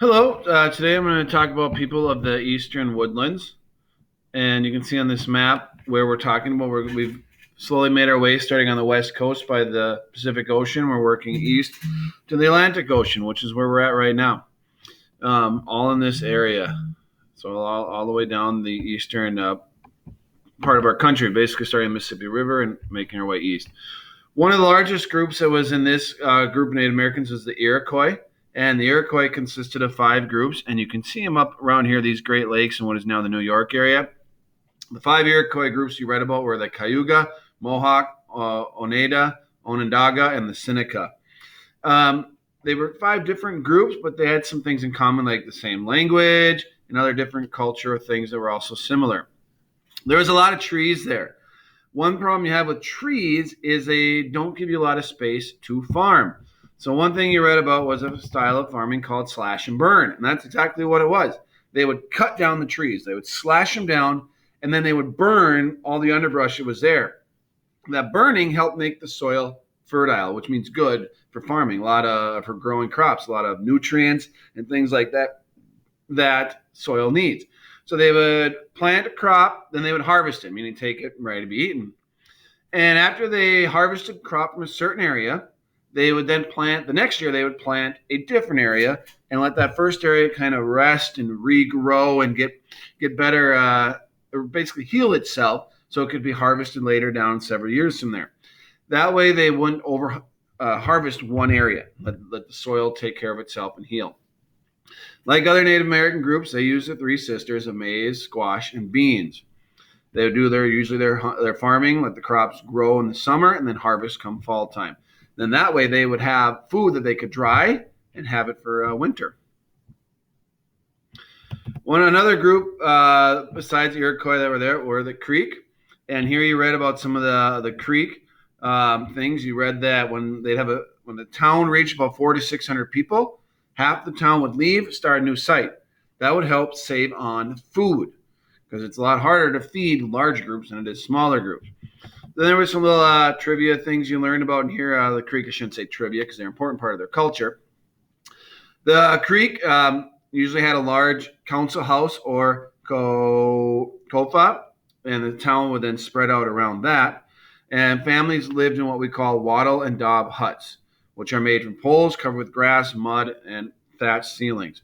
Hello. Today I'm going to talk about people of the eastern woodlands. And you can see on this map where we're talking about, we've slowly made our way starting on the west coast by the Pacific Ocean. We're working east to the Atlantic Ocean, which is where we're at right now, all in this area. So all the way down the eastern part of our country, basically starting the Mississippi River and making our way east. One of the largest groups that was in this group of Native Americans was the Iroquois. And the Iroquois consisted of five groups, and you can see them up around here, these Great Lakes in what is now the New York area. The five Iroquois groups you read about were the Cayuga, Mohawk, Oneida, Onondaga, and the Seneca. They were five different groups, but they had some things in common, like the same language and other different cultural things that were also similar. There was a lot of trees there. One problem you have with trees is they don't give you a lot of space to farm. So one thing you read about was a style of farming called slash and burn, and that's exactly what it was. They would cut down the trees, they would slash them down, and then they would burn all the underbrush that was there. That burning helped make the soil fertile, which means good for farming, a lot of for growing crops, a lot of nutrients and things like that soil needs. So they would plant a crop, then they would harvest it, meaning take it ready to be eaten. And after they harvested crop from a certain area, they would then plant the next year. They would plant a different area and let that first area kind of rest and regrow and get better, or basically heal itself, so it could be harvested later down several years from there. That way, they wouldn't over harvest one area. Let the soil take care of itself and heal. Like other Native American groups, they use the three sisters of maize, squash, and beans. They would do their farming, let the crops grow in the summer, and then harvest come fall time. Then that way they would have food that they could dry and have it for winter. Another group besides the Iroquois that were there were the Creek, and here you read about some of the Creek things. You read that when the town reached about 400 to 600 people, half the town would leave, start a new site. That would help save on food because it's a lot harder to feed large groups than it is smaller groups. Then there was some little trivia things you learned about in here. The Creek, I shouldn't say trivia because they're an important part of their culture. The Creek usually had a large council house or kofa, and the town would then spread out around that. And families lived in what we call wattle and daub huts, which are made from poles covered with grass, mud, and thatched ceilings.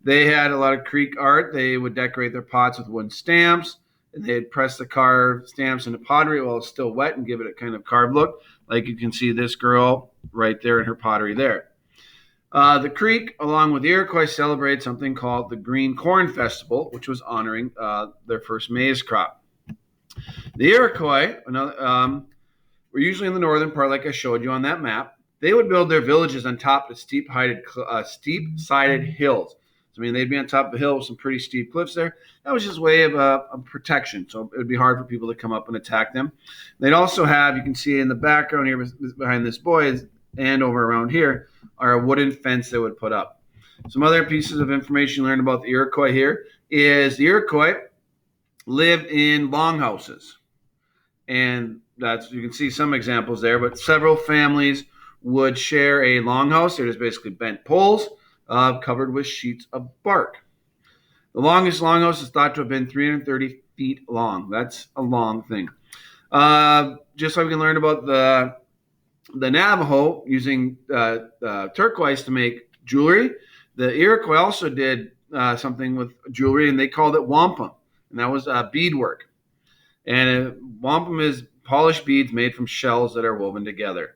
They had a lot of Creek art. They would decorate their pots with wooden stamps, and they'd press the carved stamps into pottery while it's still wet and give it a kind of carved look, like you can see this girl right there in her pottery there. The Creek, along with the Iroquois, celebrated something called the Green Corn Festival, which was honoring their first maize crop. The Iroquois were usually in the northern part, like I showed you on that map. They would build their villages on top of steep-sided hills. So, I mean, they'd be on top of a hill with some pretty steep cliffs there. That was just a way of protection. So it would be hard for people to come up and attack them. They'd also have, you can see in the background here behind this boy and over around here, are a wooden fence they would put up. Some other pieces of information you learned about the Iroquois here is the Iroquois lived in longhouses. And you can see some examples there, but several families would share a longhouse. They're just basically bent poles covered with sheets of bark. The longest longhouse is thought to have been 330 feet long. That's a long thing. Just so we can learn about the Navajo using turquoise to make jewelry. The Iroquois also did something with jewelry, and they called it wampum, and that was beadwork. And wampum is polished beads made from shells that are woven together.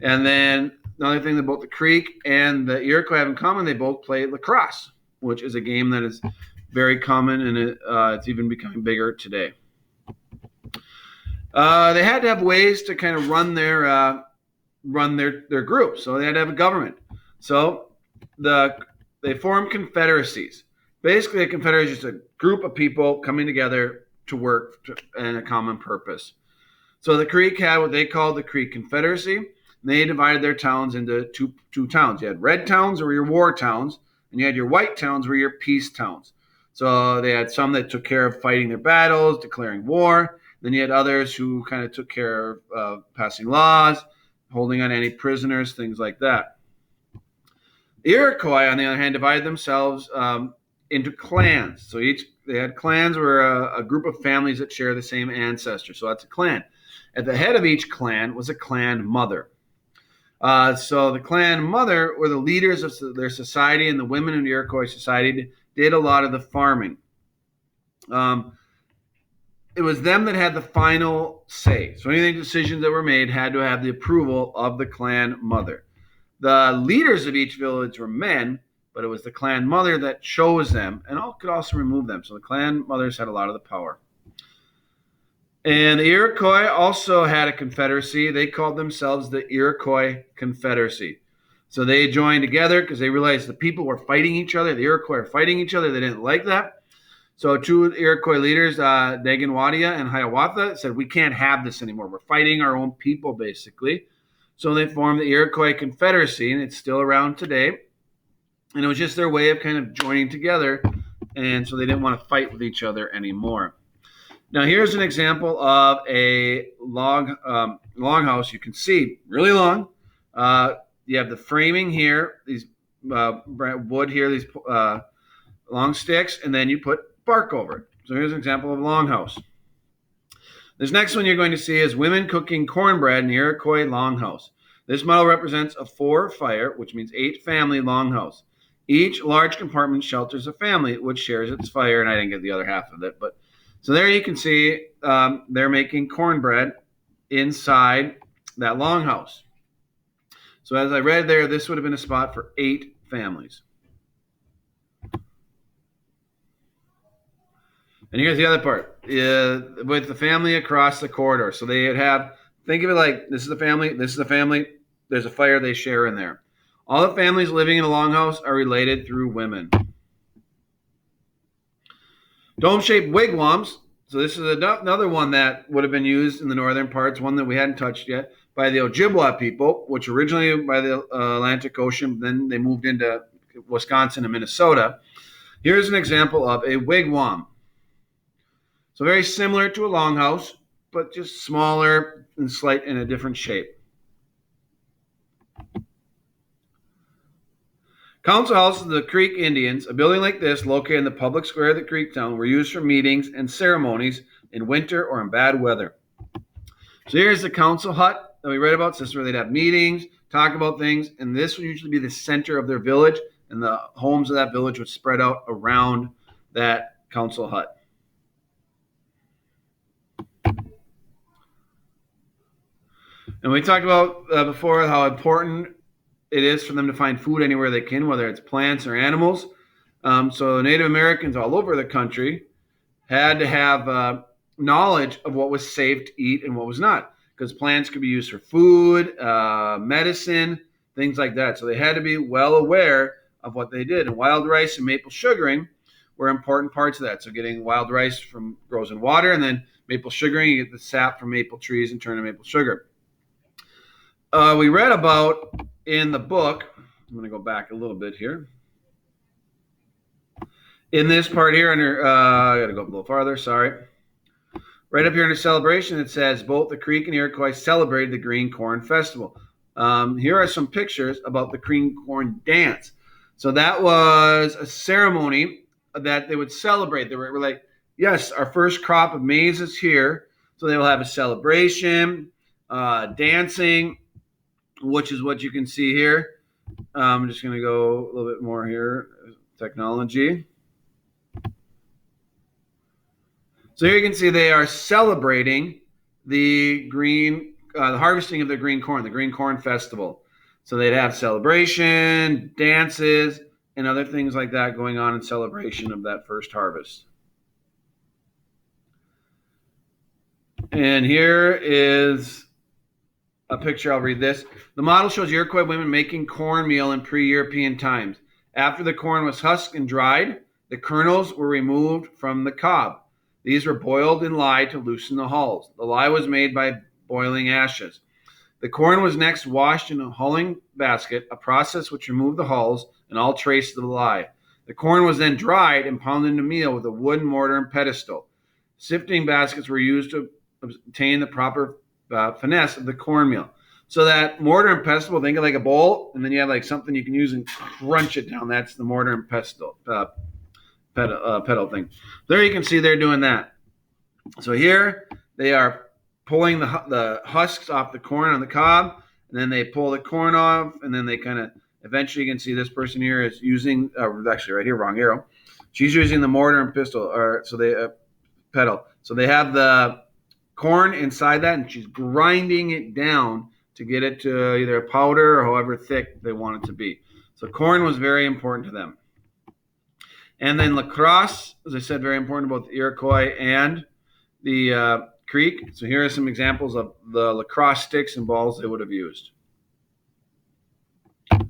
And then another thing about the Creek and the Iroquois have in common, they both play lacrosse, which is a game that is very common, and it's even becoming bigger today. They had to have ways to kind of run their group, so they had to have a government. So they formed confederacies. Basically, a confederacy is just a group of people coming together to work in a common purpose. So the Creek had what they called the Creek Confederacy. They divided their towns into two towns. You had red towns, or your war towns, and you had your white towns, or your peace towns. So they had some that took care of fighting their battles, declaring war. Then you had others who kind of took care of passing laws, holding on any prisoners, things like that. The Iroquois, on the other hand, divided themselves into clans. So they had clans were a group of families that share the same ancestor. So that's a clan. At the head of each clan was a clan mother. So the clan mother were the leaders of their society, and the women in the Iroquois society did a lot of the farming. It was them that had the final say. So anything decisions that were made had to have the approval of the clan mother. The leaders of each village were men, but it was the clan mother that chose them and could also remove them. So the clan mothers had a lot of the power. And the Iroquois also had a confederacy. They called themselves the Iroquois Confederacy. So they joined together because they realized the people were fighting each other. The Iroquois were fighting each other. They didn't like that. So two Iroquois leaders, Daganwadia and Hiawatha, said, we can't have this anymore. We're fighting our own people, basically. So they formed the Iroquois Confederacy, and it's still around today. And it was just their way of kind of joining together. And so they didn't want to fight with each other anymore. Now, here's an example of a longhouse. You can see, really long. You have the framing here, these wood here, these long sticks, and then you put bark over it. So here's an example of a longhouse. This next one you're going to see is women cooking cornbread in the Iroquois longhouse. This model represents a 4-fire, which means 8-family longhouse. Each large compartment shelters a family, which shares its fire, and I didn't get the other half of it. But so there you can see they're making cornbread inside that longhouse. So as I read there, this would have been a spot for 8 families. And here's the other part, with the family across the corridor. So they'd have, think of it like, this is the family, this is the family, there's a fire they share in there. All the families living in a longhouse are related through women. Dome-shaped wigwams. So this is another one that would have been used in the northern parts, one that we hadn't touched yet, by the Ojibwa people, which originally by the Atlantic Ocean, then they moved into Wisconsin and Minnesota. Here's an example of a wigwam. So very similar to a longhouse, but just smaller and slight in a different shape. Council houses of the Creek Indians, a building like this located in the public square of the Creek town, were used for meetings and ceremonies in winter or in bad weather. So here's the council hut that we read about. So this is where they'd have meetings, talk about things, and this would usually be the center of their village, and the homes of that village would spread out around that council hut. And we talked about before how important it is for them to find food anywhere they can, whether it's plants or animals. So Native Americans all over the country had to have knowledge of what was safe to eat and what was not, because plants could be used for food, medicine, things like that. So they had to be well aware of what they did. And wild rice and maple sugaring were important parts of that. So getting wild rice grows in water, and then maple sugaring, you get the sap from maple trees and turn to maple sugar. We read about in the book, I'm going to go back a little bit here. In this part here, I got to go up a little farther, sorry. Right up here in the celebration, it says both the Creek and Iroquois celebrated the Green Corn Festival. Here are some pictures about the Green Corn Dance. So that was a ceremony that they would celebrate. They were like, yes, our first crop of maize is here. So they will have a celebration, dancing, which is what you can see here. I'm just going to go a little bit more here. Technology. So here you can see they are celebrating the harvesting of the green corn, the Green Corn Festival. So they'd have celebration, dances, and other things like that going on in celebration of that first harvest. And here is a picture. I'll read this. The model shows Iroquois women making cornmeal in pre-European times. After the corn was husked and dried, the kernels were removed from the cob. These were boiled in lye to loosen the hulls. The lye was made by boiling ashes. The corn was next washed in a hulling basket, a process which removed the hulls and all trace of the lye. The corn was then dried and pounded into meal with a wooden mortar and pedestal. Sifting baskets were used to obtain the proper finesse of the cornmeal. So that mortar and pestle, think of like a bowl, and then you have like something you can use and crunch it down. That's the mortar and pestle pedal thing. There you can see they're doing that. So here they are pulling the husks off the corn on the cob, and then they pull the corn off, and then they kind of eventually you can see this person here is using actually right here, wrong arrow. She's using the mortar and pestle, or so they pedal. So they have the corn inside that, and she's grinding it down to get it to either a powder or however thick they want it to be. So corn was very important to them. And then lacrosse, as I said, very important about the Iroquois and the Creek. So here are some examples of the lacrosse sticks and balls they would have used. And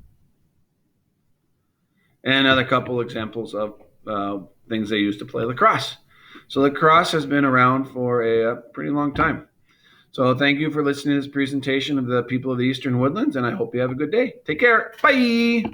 another couple examples of things they used to play lacrosse. So lacrosse has been around for a pretty long time. So thank you for listening to this presentation of the people of the Eastern Woodlands, and I hope you have a good day. Take care. Bye.